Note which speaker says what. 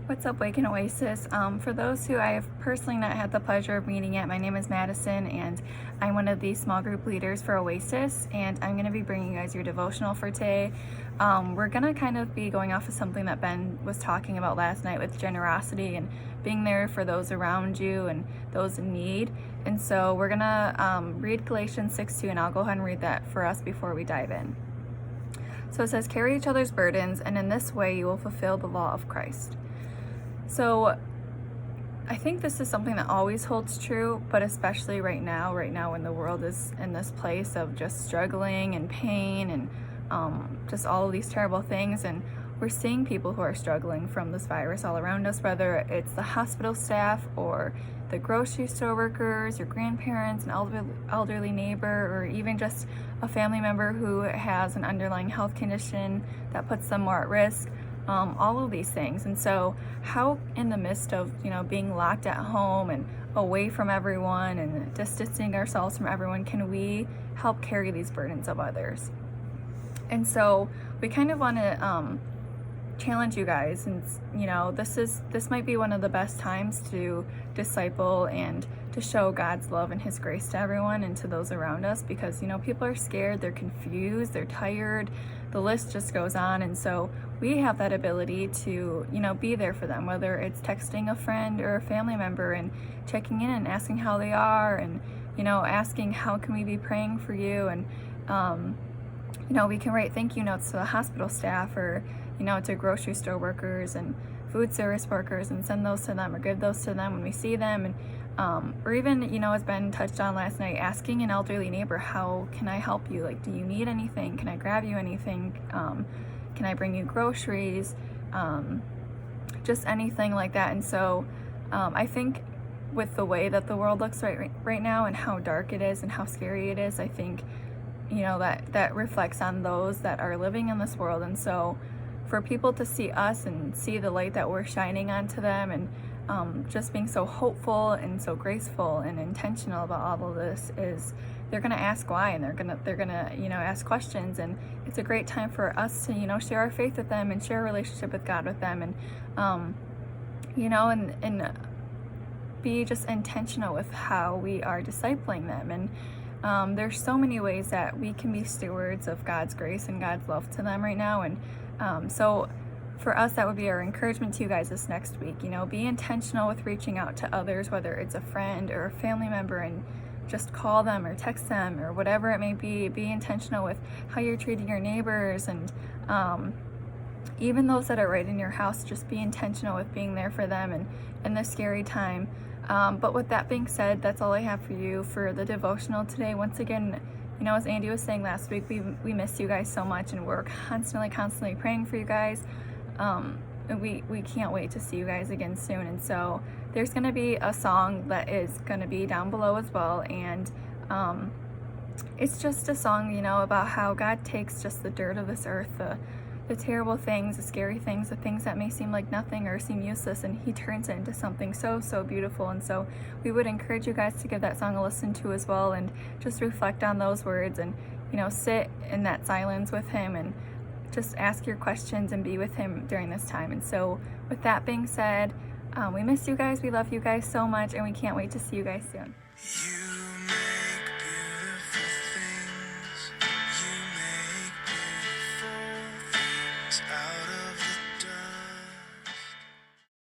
Speaker 1: What's up, Wake and Oasis? For those who I have personally not had the pleasure of meeting yet, my name is Madison and I'm one of the small group leaders for Oasis, and I'm going to be bringing you guys your devotional for today. We're going to kind of be going off of something that Ben was talking about last night with generosity and being there for those around you and those in need. And so we're going to read Galatians 6:2, and I'll go ahead and read that for us before we dive in. So it says, "Carry each other's burdens, and in this way you will fulfill the law of Christ." So I think this is something that always holds true, but especially right now when the world is in this place of just struggling and pain and just all of these terrible things. And we're seeing people who are struggling from this virus all around us, whether it's the hospital staff or the grocery store workers, your grandparents, an elderly neighbor, or even just a family member who has an underlying health condition that puts them more at risk. All of these things. And so how in the midst of being locked at home and away from everyone and distancing ourselves from everyone can we help carry these burdens of others? And so we kind of want to challenge you guys, and this might be one of the best times to disciple and to show God's love and his grace to everyone and to those around us, because people are scared, they're confused, they're tired, the list just goes on. And so we have that ability to be there for them, whether it's texting a friend or a family member and checking in and asking how they are, and asking how can we be praying for you. And we can write thank you notes to the hospital staff or to grocery store workers and food service workers and send those to them or give those to them when we see them. And or even as Ben touched on last night, asking an elderly neighbor, how can I help you? Like, do you need anything? Can I grab you anything? Can I bring you groceries? Just anything like that. And so I think with the way that the world looks right now and how dark it is and how scary it is, I think that reflects on those that are living in this world. And so for people to see us and see the light that we're shining onto them, and just being so hopeful and so graceful and intentional about all of this, is they're gonna ask why, and they're gonna ask questions. And it's a great time for us to share our faith with them and share a relationship with God with them, and and be just intentional with how we are discipling them. And there's so many ways that we can be stewards of God's grace and God's love to them right now. And so for us, that would be our encouragement to you guys this next week. Be intentional with reaching out to others, whether it's a friend or a family member, and just call them or text them or whatever it may be. Be intentional with how you're treating your neighbors, and even those that are right in your house. Just be intentional with being there for them and in this scary time. But with that being said, that's all I have for you for the devotional today. Once again, as Andy was saying last week, we miss you guys so much, and we're constantly praying for you guys. And we can't wait to see you guys again soon. And so there's going to be a song that is going to be down below as well. And it's just a song, about how God takes just the dirt of this earth, the terrible things, the scary things, the things that may seem like nothing or seem useless, and he turns it into something so beautiful. And so we would encourage you guys to give that song a listen to as well, and just reflect on those words, and sit in that silence with him, and just ask your questions and be with him during this time. And so with that being said, we miss you guys, we love you guys so much, and we can't wait to see you guys soon.